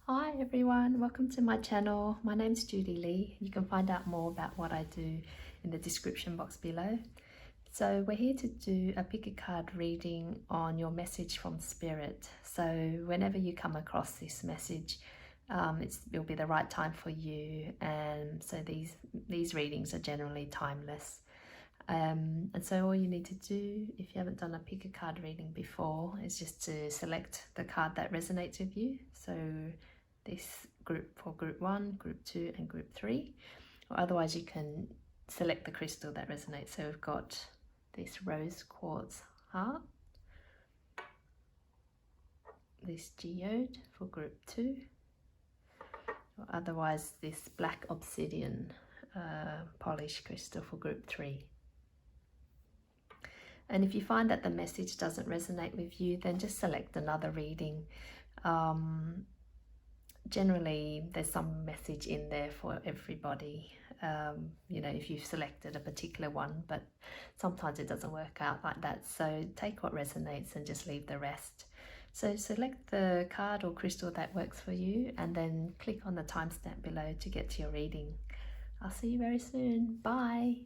Hi everyone, welcome to my channel. My name's Judy Lee. You can find out more about what I do in the description box below. So we're here to do a pick a card reading on your message from Spirit. So whenever you come across this message, it'll be the right time for you, and so these readings are generally timeless. And so all you need to do, if you haven't done a pick a card reading before, is just to select the card that resonates with you. So this group for group 1, group 2 and group 3, or otherwise you can select the crystal that resonates. So we've got this rose quartz heart, this geode for group 2, or otherwise this black obsidian polished crystal for group 3. And if you find that the message doesn't resonate with you, then just select another reading. Generally, there's some message in there for everybody, if you've selected a particular one, but sometimes it doesn't work out like that. So take what resonates and just leave the rest. So select the card or crystal that works for you, and then click on the timestamp below to get to your reading. I'll see you very soon. Bye.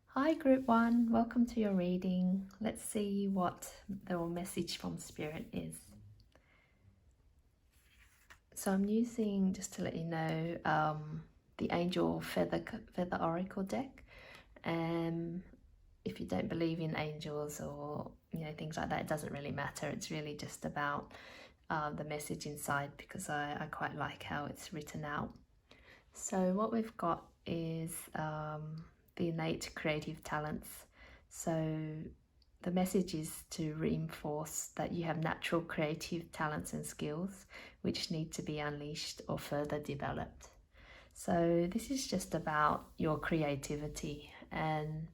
Hi group 1, welcome to your reading. Let's see what the message from Spirit is. So I'm using, just to let you know, the Angel Feather Oracle deck. If you don't believe in angels or things like that, it doesn't really matter. It's really just about the message inside, because I quite like how it's written out. So what we've got is the innate creative talents. So the message is to reinforce that you have natural creative talents and skills which need to be unleashed or further developed. So this is just about your creativity, and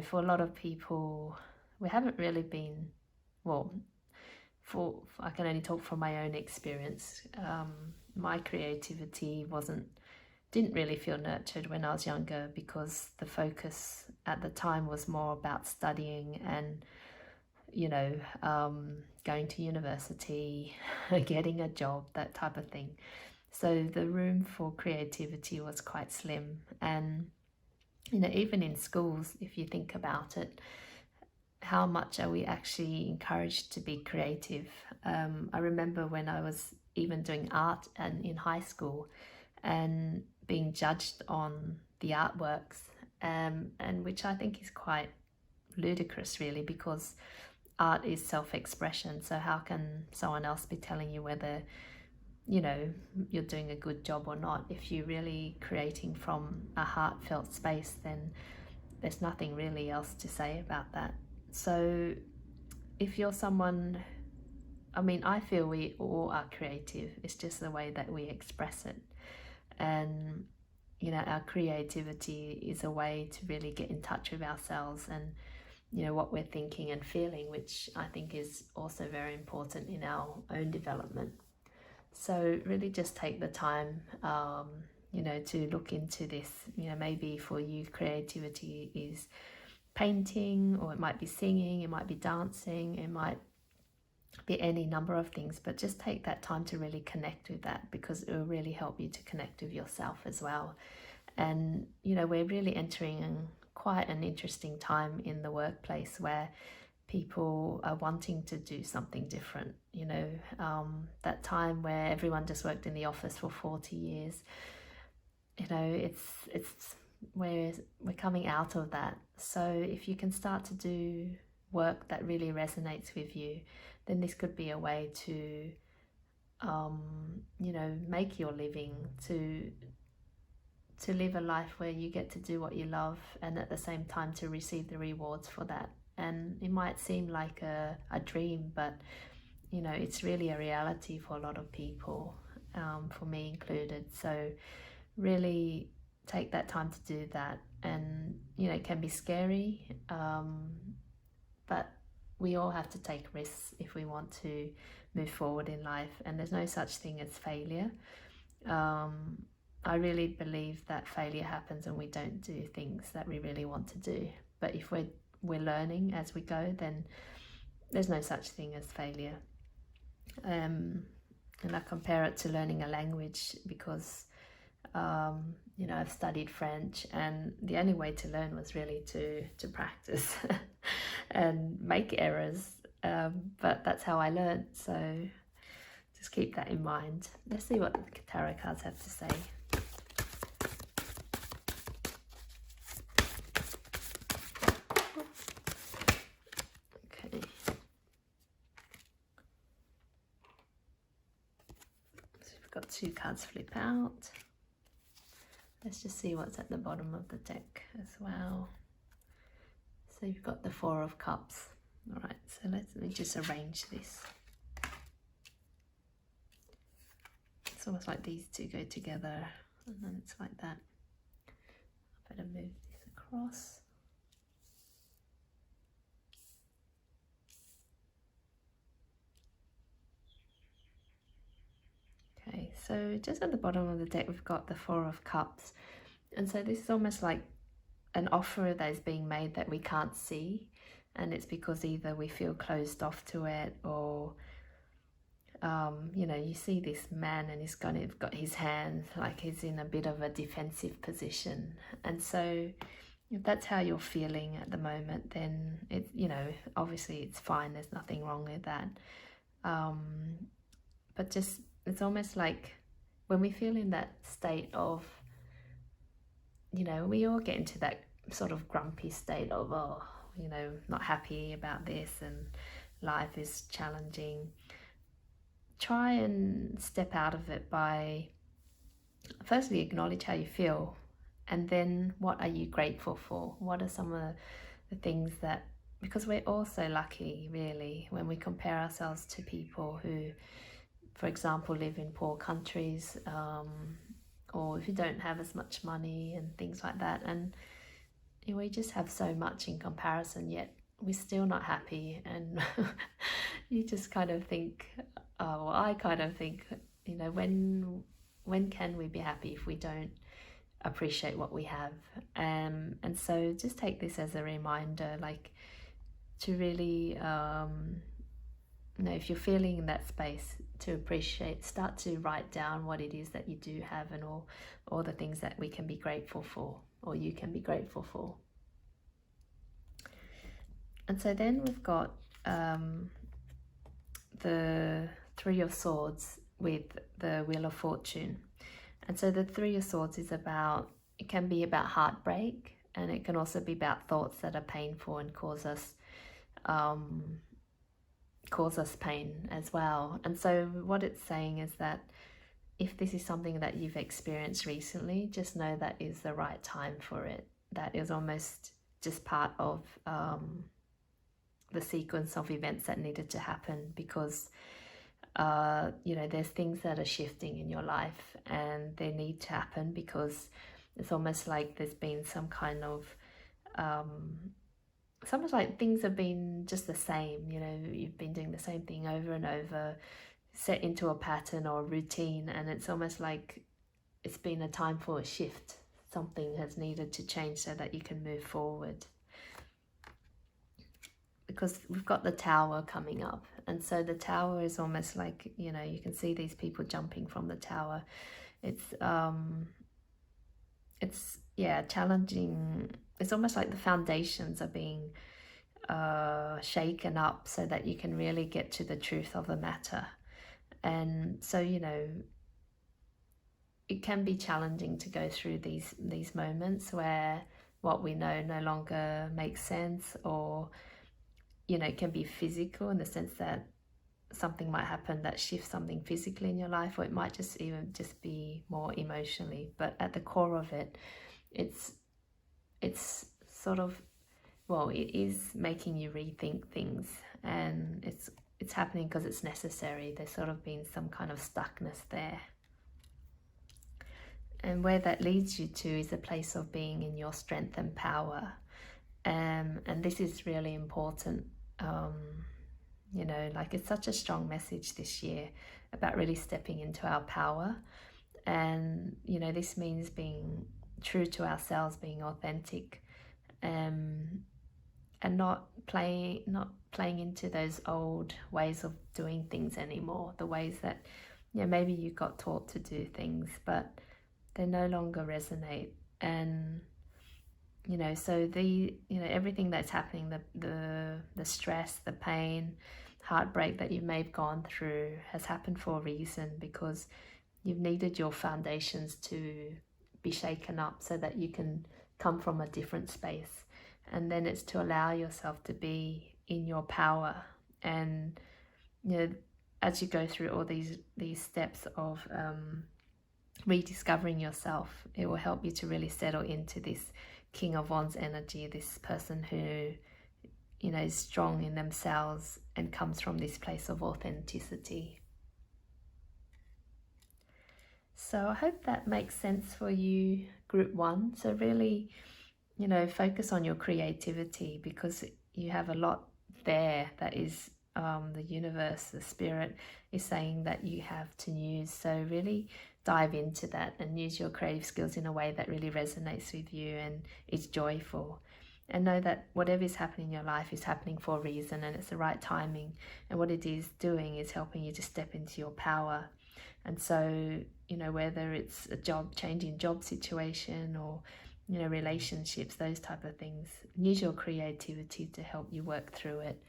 for a lot of people, we haven't really been, I can only talk from my own experience. My creativity didn't really feel nurtured when I was younger, because the focus at the time was more about studying and going to university, getting a job, that type of thing. So the room for creativity was quite slim. And even in schools, if you think about it, how much are we actually encouraged to be creative? I remember when I was even doing art and in high school, and being judged on the artworks, and which I think is quite ludicrous really, because art is self-expression. So how can someone else be telling you whether you're doing a good job or not? If you're really creating from a heartfelt space, then there's nothing really else to say about that. So if you're someone, I feel we all are creative, it's just the way that we express it. And our creativity is a way to really get in touch with ourselves and what we're thinking and feeling, which I think is also very important in our own development. So really just take the time to look into this. Maybe for you creativity is painting, or it might be singing, it might be dancing, it might be any number of things, but just take that time to really connect with that, because it will really help you to connect with yourself as well. And we're really entering quite an interesting time in the workplace, where people are wanting to do something different. That time where everyone just worked in the office for 40 years, we're coming out of that. So if you can start to do work that really resonates with you, then this could be a way to make your living, to live a life where you get to do what you love, and at the same time to receive the rewards for that. And it might seem like a dream, but it's really a reality for a lot of people, for me included. So really take that time to do that. And it can be scary, but we all have to take risks if we want to move forward in life, and there's no such thing as failure. I really believe that failure happens when we don't do things that we really want to do. But if we're learning as we go, then there's no such thing as failure. And I compare it to learning a language because I've studied French, and the only way to learn was really to practice and make errors. But that's how I learned. So just keep that in mind. Let's see what the tarot cards have to say. Okay. So we've got 2 cards flip out. Let's just see what's at the bottom of the deck as well. So you've got the 4 of Cups. All right, so let me just arrange this. It's almost like these two go together, and then it's like that. I better move this across. Okay, so just at the bottom of the deck, we've got the 4 of Cups. And so this is almost like an offer that is being made that we can't see. And it's because either we feel closed off to it, or, you see this man and he's got his hand, like he's in a bit of a defensive position. And so if that's how you're feeling at the moment, then it, obviously it's fine. There's nothing wrong with that. But just, it's almost like when we feel in that state of, we all get into that sort of grumpy state of, not happy about this and life is challenging. Try and step out of it by firstly acknowledge how you feel, and then what are you grateful for? What are some of the things that, because we're all so lucky really when we compare ourselves to people who, for example, live in poor countries, or if you don't have as much money and things like that, and we just have so much in comparison, yet we're still not happy. And you just kind of think, I kind of think, when can we be happy if we don't appreciate what we have? And so just take this as a reminder, like, to really, if you're feeling in that space, to appreciate, start to write down what it is that you do have, and all the things that we can be grateful for, or you can be grateful for. And so then we've got the 3 of Swords with the Wheel of Fortune. And so the 3 of Swords is about, it can be about heartbreak, and it can also be about thoughts that are painful and cause us pain as well. And so what it's saying is that if this is something that you've experienced recently, just know that is the right time for it. That is almost just part of the sequence of events that needed to happen, because there's things that are shifting in your life and they need to happen, because it's almost like there's been some kind of it's almost like things have been just the same. You've been doing the same thing over and over, set into a pattern or a routine, and it's almost like it's been a time for a shift. Something has needed to change so that you can move forward. Because we've got the Tower coming up, and so the Tower is almost like, you can see these people jumping from the tower. It's challenging. It's almost like the foundations are being shaken up so that you can really get to the truth of the matter. And so, it can be challenging to go through these moments where what we know no longer makes sense, or it can be physical in the sense that something might happen that shifts something physically in your life, or it might just be more emotionally. But at the core of it, it's sort of, it is making you rethink things, and it's happening because it's necessary. There's sort of been some kind of stuckness there. And where that leads you to is a place of being in your strength and power. And this is really important. It's such a strong message this year about really stepping into our power. And, this means being true to ourselves, being authentic, and and not playing into those old ways of doing things anymore, the ways that maybe you got taught to do things, but they no longer resonate. And so everything that's happening, the stress, the pain, heartbreak that you may have gone through has happened for a reason, because you've needed your foundations to be shaken up so that you can come from a different space. And then it's to allow yourself to be in your power. And as you go through all these steps of rediscovering yourself, it will help you to really settle into this King of Wands energy, this person who is strong in themselves and comes from this place of authenticity. So I hope that makes sense for you, group 1. So really, focus on your creativity, because you have a lot there that is the universe, the spirit is saying that you have to use. So really dive into that and use your creative skills in a way that really resonates with you and is joyful. And know that whatever is happening in your life is happening for a reason, and it's the right timing. And what it is doing is helping you to step into your power. And so, whether it's a changing job situation or, relationships, those type of things, use your creativity to help you work through it.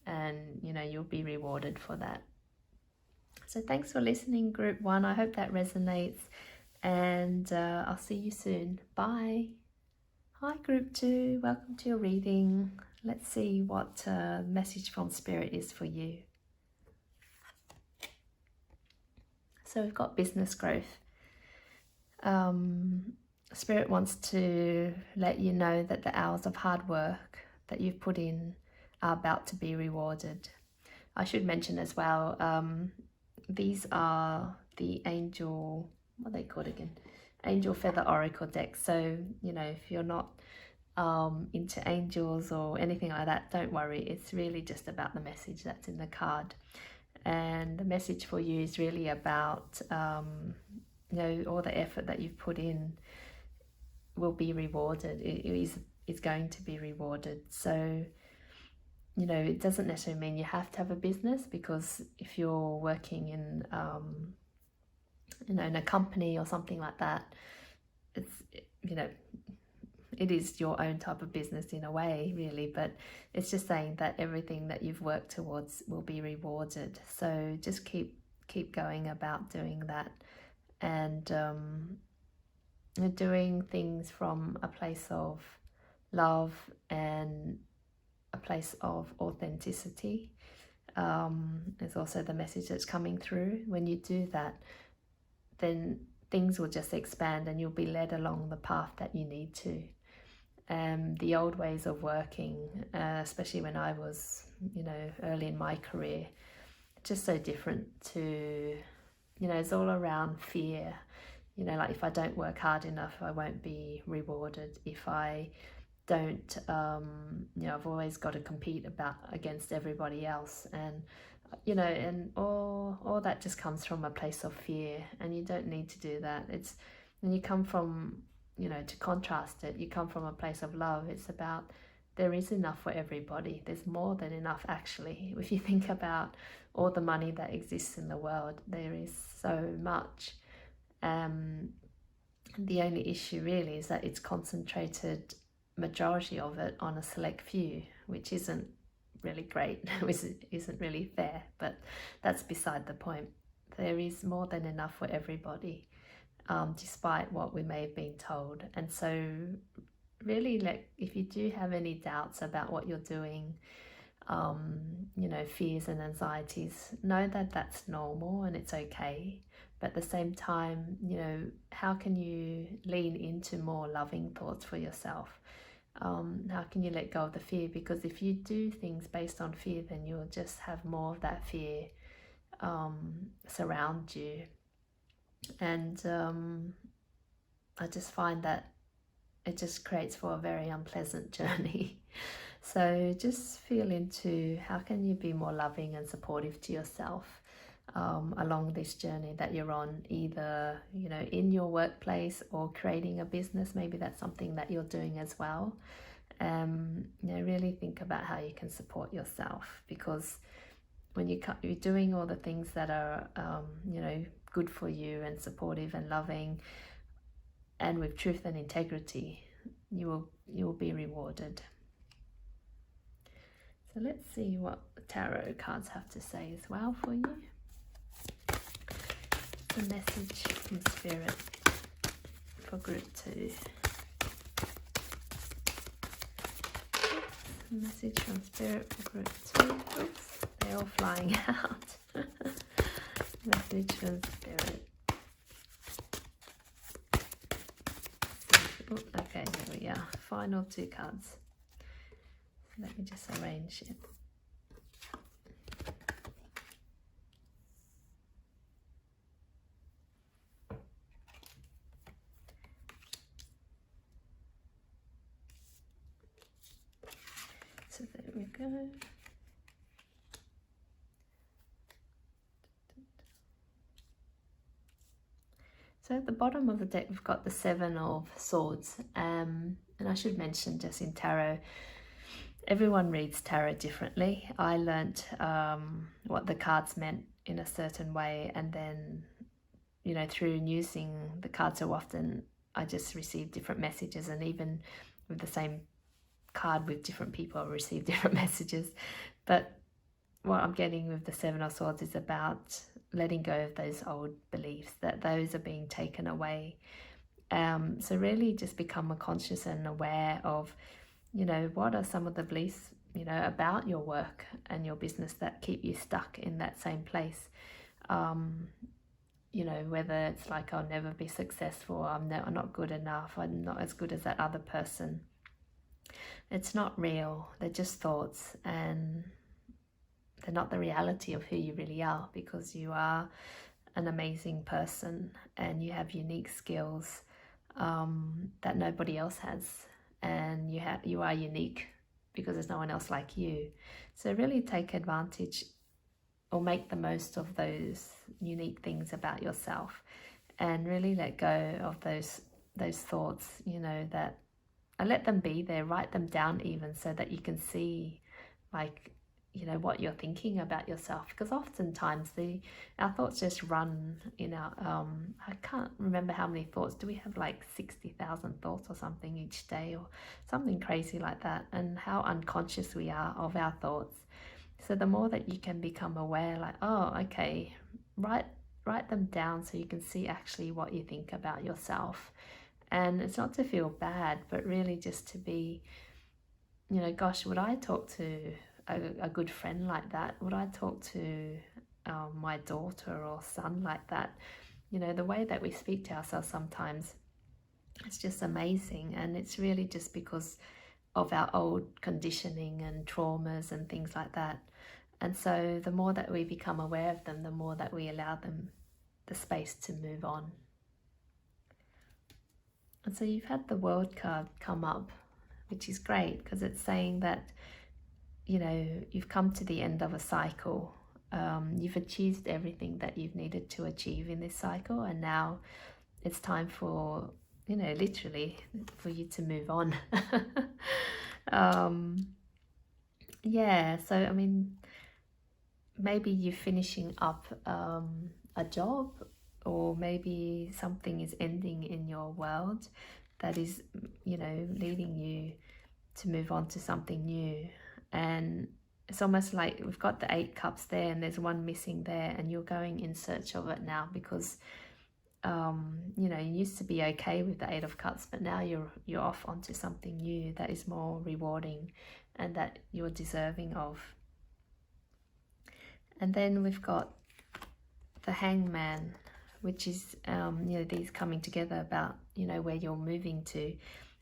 And, you'll be rewarded for that. So thanks for listening, group 1. I hope that resonates. And I'll see you soon. Bye. Hi, group 2. Welcome to your reading. Let's see what message from Spirit is for you. So we've got business growth. Spirit wants to let you know that the hours of hard work that you've put in are about to be rewarded. I should mention as well, these are the angel, what are they called again? Angel Feather Oracle deck. So, if you're not into angels or anything like that, don't worry. It's really just about the message that's in the card. And the message for you is really about, all the effort that you've put in will be rewarded. It is going to be rewarded. So, it doesn't necessarily mean you have to have a business, because if you're working in, in a company or something like that, it's, it is your own type of business in a way, really, but it's just saying that everything that you've worked towards will be rewarded. So just keep going about doing that, and doing things from a place of love and a place of authenticity. There's also the message that's coming through. When you do that, then things will just expand and you'll be led along the path that you need to. The old ways of working, especially when I was, early in my career, just so different to, it's all around fear. Like if I don't work hard enough, I won't be rewarded. If I don't, I've always got to compete against everybody else. And, and all that just comes from a place of fear, and you don't need to do that. It's when you come from, to contrast it, you come from a place of love. It's about there is enough for everybody. There's more than enough, actually. If you think about all the money that exists in the world, there is so much. The only issue really is that it's concentrated, majority of it, on a select few, which isn't really great, which isn't really fair, but that's beside the point. There is more than enough for everybody, despite what we may have been told. And so really, if you do have any doubts about what you're doing, fears and anxieties, know that that's normal and it's okay. But at the same time, how can you lean into more loving thoughts for yourself? How can you let go of the fear? Because if you do things based on fear, then you'll just have more of that fear surround you. And I just find that it just creates for a very unpleasant journey. So just feel into how can you be more loving and supportive to yourself along this journey that you're on, either in your workplace or creating a business. Maybe that's something that you're doing as well. Really think about how you can support yourself, because when you're doing all the things that are, good for you and supportive and loving and with truth and integrity, you will be rewarded. So let's see what the tarot cards have to say as well for you. The message from Spirit for group 2. Message from Spirit for group 2. Oops, they're all flying out. Message from Spirit. Okay, here we are. Final 2 cards. Let me just arrange it. So there we go. So at the bottom of the deck, we've got the 7 of Swords. And I should mention, just in tarot, everyone reads tarot differently. I learnt what the cards meant in a certain way, and then, through using the cards so often, I just received different messages, and even with the same card with different people, I receive different messages. But what I'm getting with the 7 of Swords is about letting go of those old beliefs, that those are being taken away. So really just become conscious and aware of, what are some of the beliefs, about your work and your business that keep you stuck in that same place. Whether it's like, I'll never be successful, I'm not good enough, I'm not as good as that other person. It's not real. They're just thoughts, and they're not the reality of who you really are, because you are an amazing person and you have unique skills that nobody else has, and you are unique because there's no one else like you. So really take advantage or make the most of those unique things about yourself, and really let go of those thoughts, that, and let them be there. Write them down even, so that you can see, what you're thinking about yourself, because oftentimes our thoughts just run in our I can't remember how many thoughts. Do we have like 60,000 thoughts or something each day, or something crazy like that, and how unconscious we are of our thoughts. So the more that you can become aware, like, oh, okay, write them down so you can see actually what you think about yourself. And it's not to feel bad, but really just to be, gosh, would I talk to a good friend like that? Would I talk to my daughter or son like that? The way that we speak to ourselves sometimes, it's just amazing. And it's really just because of our old conditioning and traumas and things like that. And so the more that we become aware of them, the more that we allow them the space to move on. And so you've had the World card come up, which is great, because it's saying that, you've come to the end of a cycle. You've achieved everything that you've needed to achieve in this cycle, and now it's time for, literally for you to move on. So I mean, maybe you're finishing up a job, or maybe something is ending in your world that is, leading you to move on to something new. And it's almost like we've got the 8 cups there, and there's one missing there, and you're going in search of it now, because you used to be okay with the 8 of cups, but now you're off onto something new that is more rewarding and that you're deserving of. And then we've got the Hangman, which is these coming together about where you're moving to.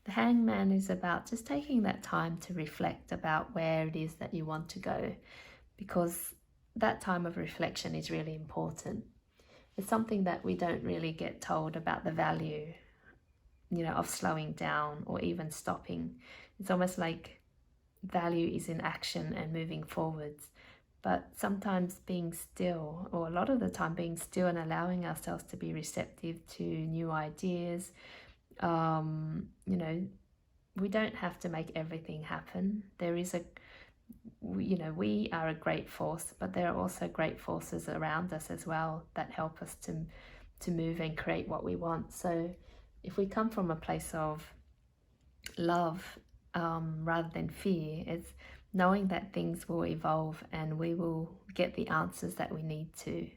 The Hangman is about just taking that time to reflect about where it is that you want to go, because that time of reflection is really important. It's something that we don't really get told about, the value, of slowing down or even stopping. It's almost like value is in action and moving forwards. But sometimes being still, or a lot of the time being still and allowing ourselves to be receptive to new ideas, we don't have to make everything happen. There is we are a great force, but there are also great forces around us as well that help us to move and create what we want. So if we come from a place of love rather than fear, it's knowing that things will evolve and we will get the answers that we need to.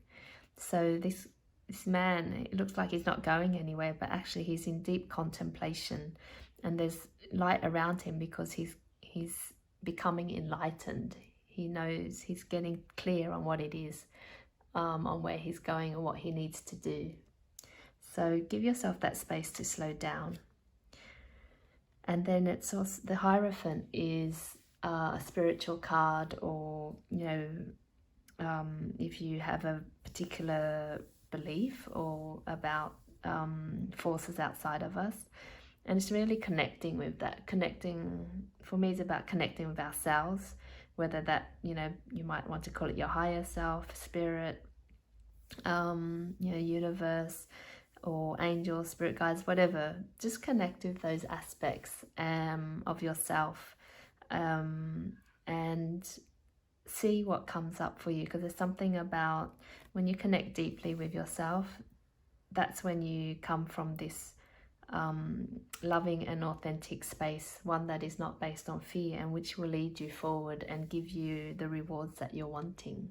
So this man, it looks like he's not going anywhere, but actually he's in deep contemplation, and there's light around him because he's becoming enlightened. He knows, he's getting clear on what it is, on where he's going and what he needs to do. So give yourself that space to slow down. And then it's also, the Hierophant is a spiritual card, or if you have a particular belief or about forces outside of us. And it's really connecting with that. Connecting, for me, is about connecting with ourselves, whether that, you might want to call it your higher self, spirit, universe, or angels, spirit guides, whatever. Just connect with those aspects of yourself, and see what comes up for you, because there's something about when you connect deeply with yourself, that's when you come from this loving and authentic space, one that is not based on fear, and which will lead you forward and give you the rewards that you're wanting.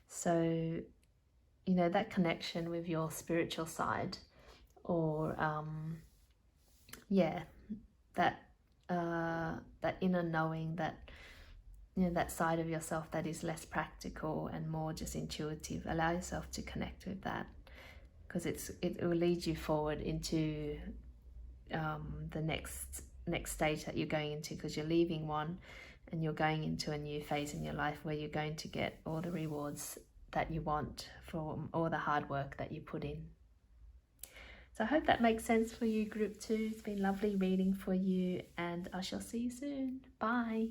So that connection with your spiritual side, or that inner knowing, that that side of yourself that is less practical and more just intuitive, allow yourself to connect with that, because it will lead you forward into the next stage that you're going into, because you're leaving one and you're going into a new phase in your life where you're going to get all the rewards that you want from all the hard work that you put in. So I hope that makes sense for you, Group 2. It's been lovely reading for you, and I shall see you soon. Bye.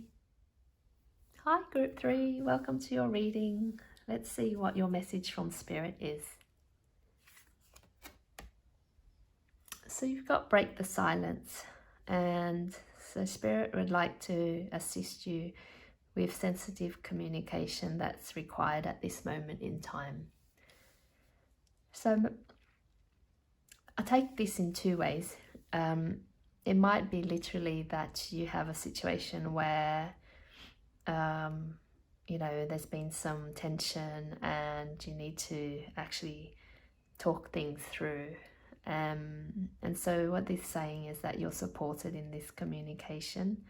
Hi, Group 3. Welcome to your reading. Let's see what your message from Spirit is. So you've got Break the Silence, and so Spirit would like to assist you with sensitive communication that's required at this moment in time. So I take this in two ways. It might be literally that you have a situation where there's been some tension and you need to actually talk things through. And so what this is saying is that you're supported in this communication.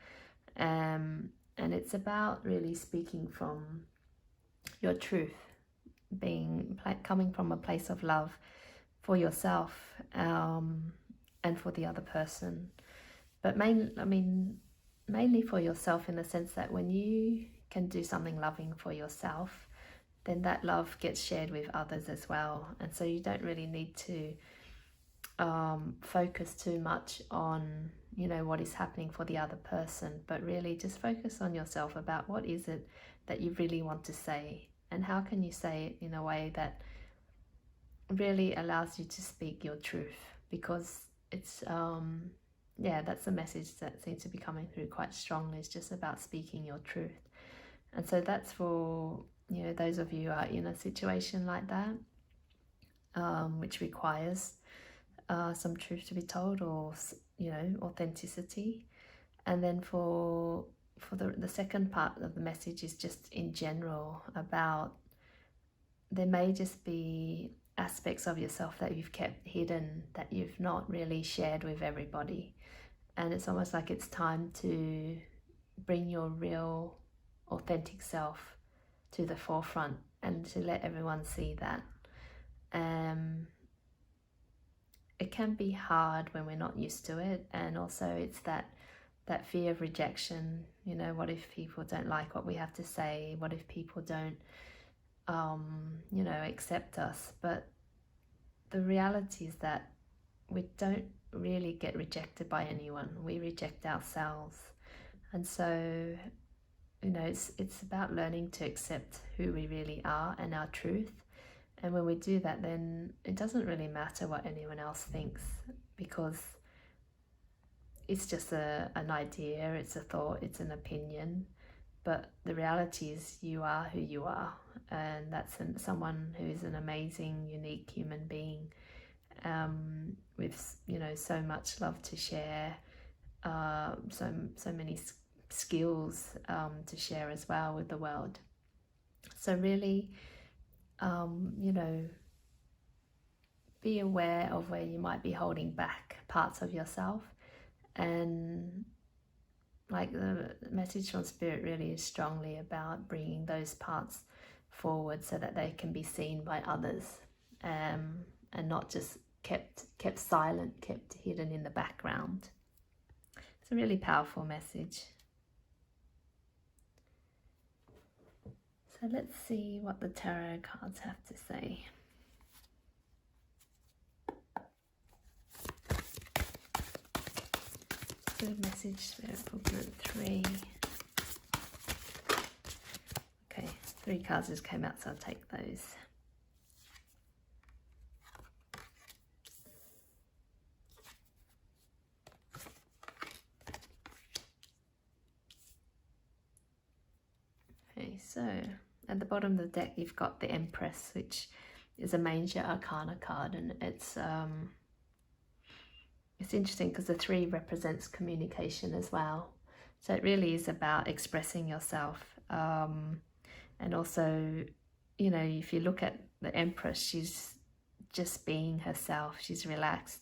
And it's about really speaking from your truth, coming from a place of love for yourself and for the other person. But mainly for yourself, in the sense that when you can do something loving for yourself, then that love gets shared with others as well. And so you don't really need to focus too much on what is happening for the other person, but really just focus on yourself, about what is it that you really want to say, and how can you say it in a way that really allows you to speak your truth, because it's that's the message that seems to be coming through quite strongly. It's just about speaking your truth. And so that's for those of you who are in a situation like that, which requires some truth to be told, or authenticity. And then for the second part of the message is just in general about, there may just be aspects of yourself that you've kept hidden, that you've not really shared with everybody, and it's almost like it's time to bring your real authentic self to the forefront and to let everyone see that. It can be hard when we're not used to it, and also it's that fear of rejection. What if people don't like what we have to say? What if people don't accept us? But the reality is that we don't really get rejected by anyone. We reject ourselves. And so it's about learning to accept who we really are and our truth. And when we do that, then it doesn't really matter what anyone else thinks, because it's just an idea, it's a thought, it's an opinion. But the reality is you are who you are, and that's someone who is an amazing, unique human being, with so much love to share, so many skills to share as well with the world. So really, be aware of where you might be holding back parts of yourself, and like the message from Spirit really is strongly about bringing those parts forward so that they can be seen by others, and not just kept silent, kept hidden in the background. It's a really powerful message. So let's see what the tarot cards have to say. Good message, Spirit, for group 3. Okay, 3 cards just came out, so I'll take those. Okay, so at the bottom of the deck you've got the Empress, which is a major arcana card, and it's interesting because the 3 represents communication as well. So it really is about expressing yourself, and also, if you look at the Empress, she's just being herself. She's relaxed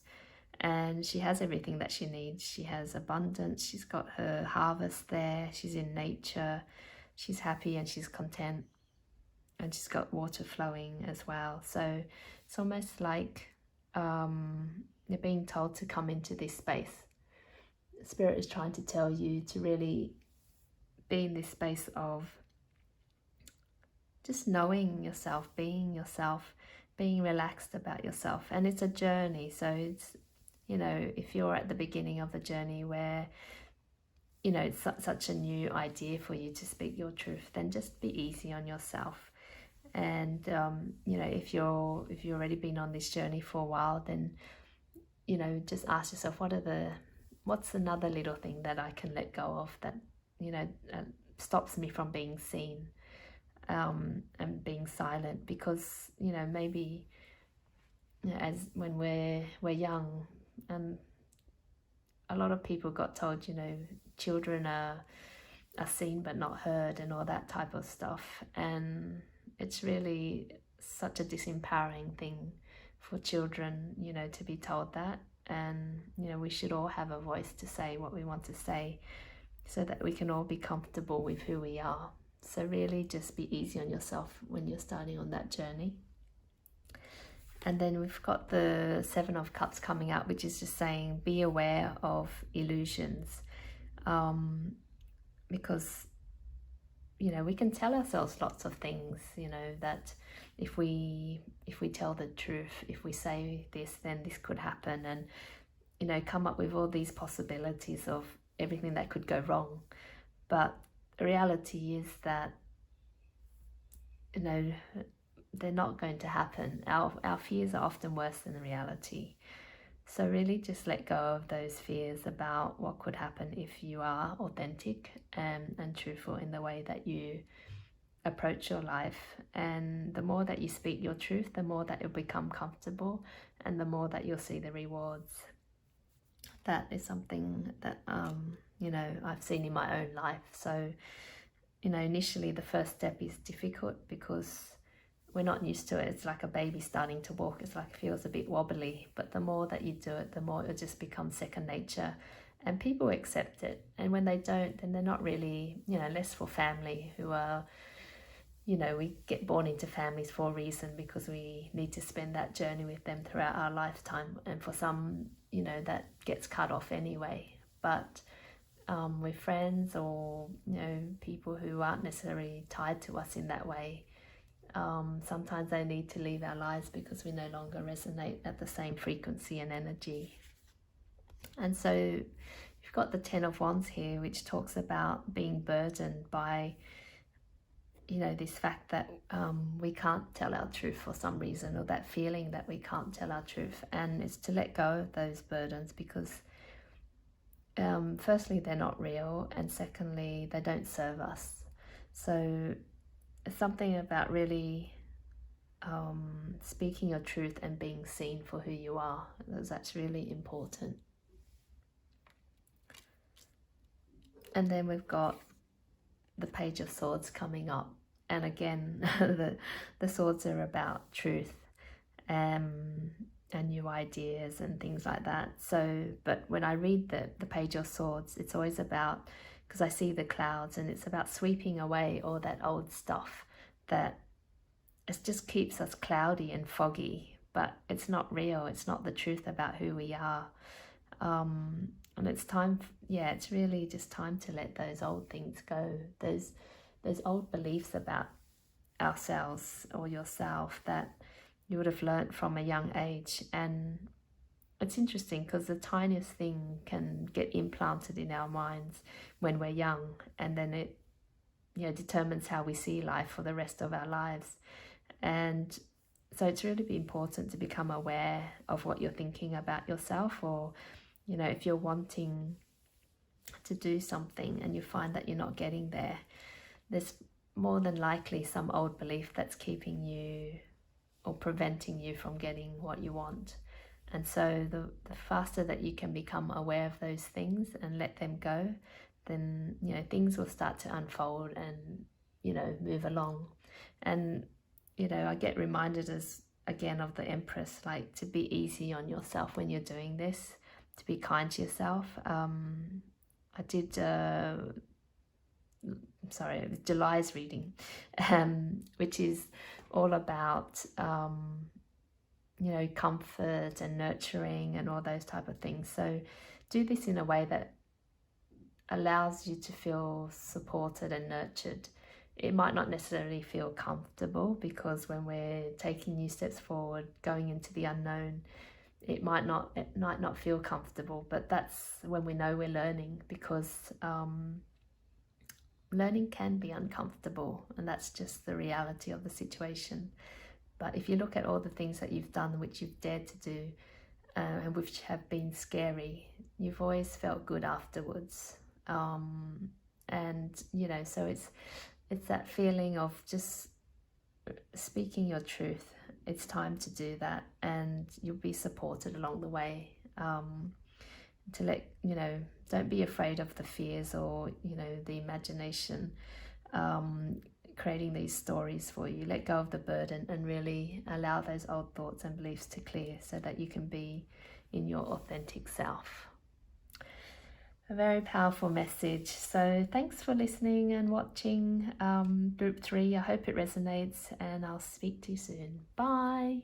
and she has everything that she needs. She has abundance, she's got her harvest there, she's in nature, she's happy and she's content, and she's got water flowing as well. So it's almost like you're being told to come into this space. Spirit is trying to tell you to really be in this space of just knowing yourself, being relaxed about yourself. And it's a journey, so it's, if you're at the beginning of the journey where it's such a new idea for you to speak your truth, then just be easy on yourself. And if you've already been on this journey for a while, then just ask yourself, what's another little thing that I can let go of that stops me from being seen, and being silent. Because maybe as when we're young, a lot of people got told children are seen but not heard, and all that type of stuff. And it's really such a disempowering thing for children, to be told that. And we should all have a voice to say what we want to say, so that we can all be comfortable with who we are. So really just be easy on yourself when you're starting on that journey. And then we've got the 7 of Cups coming out, which is just saying be aware of illusions, because we can tell ourselves lots of things, that if we tell the truth, if we say this, then this could happen, and come up with all these possibilities of everything that could go wrong. But the reality is that they're not going to happen. Our fears are often worse than the reality. So really just let go of those fears about what could happen if you are authentic and truthful in the way that you approach your life. And the more that you speak your truth, the more that you'll become comfortable, and the more that you'll see the rewards. That is something that I've seen in my own life. So initially the first step is difficult because we're not used to it. It's like a baby starting to walk. It's like it feels a bit wobbly, but the more that you do it, the more it just becomes second nature, and people accept it. And when they don't, then they're not really, less for family who are, we get born into families for a reason, because we need to spend that journey with them throughout our lifetime. And for some, that gets cut off anyway. But with friends or, people who aren't necessarily tied to us in that way, sometimes they need to leave our lives because we no longer resonate at the same frequency and energy. And so you've got the 10 of Wands here, which talks about being burdened by this fact that we can't tell our truth for some reason, or that feeling that we can't tell our truth. And it's to let go of those burdens, because firstly, they're not real, and secondly, they don't serve us. So it's something about really speaking your truth and being seen for who you are. That's really important. And then we've got the Page of Swords coming up, and again, the swords are about truth, and new ideas and things like that. So, but when I read the Page of Swords, it's always about, because I see the clouds, and it's about sweeping away all that old stuff that it just keeps us cloudy and foggy, but it's not real. It's not the truth about who we are. And it's time, it's really just time to let those old things go. Those old beliefs about ourselves or yourself that you would have learnt from a young age. And it's interesting because the tiniest thing can get implanted in our minds when we're young, and then it determines how we see life for the rest of our lives. And so it's really important to become aware of what you're thinking about yourself, or if you're wanting to do something and you find that you're not getting there, there's more than likely some old belief that's keeping you or preventing you from getting what you want. And so the faster that you can become aware of those things and let them go, then things will start to unfold and move along. And I get reminded again of the Empress, like, to be easy on yourself when you're doing this, to be kind to yourself. I did July's reading, which is all about comfort and nurturing and all those type of things. So do this in a way that allows you to feel supported and nurtured. It might not necessarily feel comfortable, because when we're taking new steps forward, going into the unknown, it might not feel comfortable, but that's when we know we're learning, because learning can be uncomfortable, and that's just the reality of the situation. But if you look at all the things that you've done, which you've dared to do, and which have been scary, you've always felt good afterwards. And so it's that feeling of just speaking your truth. It's time to do that, and you'll be supported along the way. To let don't be afraid of the fears or the imagination creating these stories for you. Let go of the burden and really allow those old thoughts and beliefs to clear, so that you can be in your authentic self. A very powerful message. So thanks for listening and watching Group 3. I hope it resonates, and I'll speak to you soon. Bye.